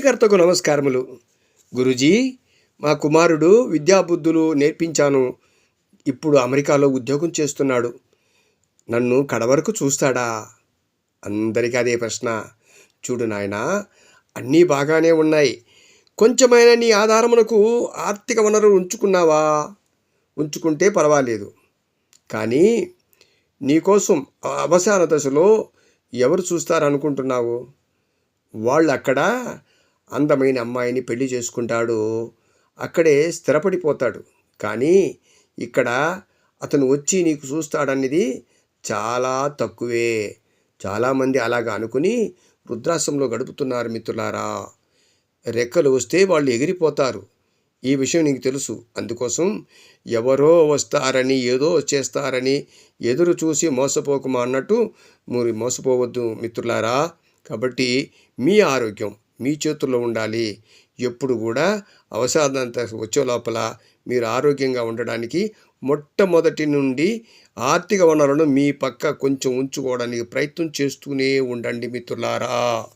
కర్తకు నమస్కారములు. గురూజీ, మా కుమారుడు విద్యాబుద్ధులు నేర్పించాను. ఇప్పుడు అమెరికాలో ఉద్యోగం చేస్తున్నాడు. నన్ను కడవరకు చూస్తాడా? అందరికీ అదే ప్రశ్న. చూడు నాయనా, అన్నీ బాగానే ఉన్నాయి. కొంచెమైనా నీ ఆధారమునకు ఆర్థిక వనరులు ఉంచుకున్నావా? ఉంచుకుంటే పర్వాలేదు. కానీ నీకోసం అవసాన దశలో ఎవరు చూస్తారనుకుంటున్నావు? వాళ్ళు అక్కడ అందమైన అమ్మాయిని పెళ్లి చేసుకుంటాడు, అక్కడే స్థిరపడిపోతాడు. కానీ ఇక్కడ అతను వచ్చి నీకు చూస్తాడన్నది చాలా తక్కువే. చాలామంది అలాగా అనుకుని వృద్ధాశ్రమంలో గడుపుతున్నారు మిత్రులారా. రెక్కలు వస్తే వాళ్ళు ఎగిరిపోతారు. ఈ విషయం నీకు తెలుసు. అందుకోసం ఎవరో వస్తారని, ఏదో చేస్తారని ఎదురు చూసి మోసపోకుమా అన్నట్టు మీరు మోసపోవద్దు మిత్రులారా. కాబట్టి మీ ఆరోగ్యం మీ చేతుల్లో ఉండాలి. ఎప్పుడు కూడా అవసాదంత వచ్చే లోపల మీరు ఆరోగ్యంగా ఉండడానికి మొట్టమొదటి నుండి ఆర్థిక వనరులను మీ పక్క కొంచెం ఉంచుకోవడానికి ప్రయత్నం చేస్తూనే ఉండండి మిత్రులారా.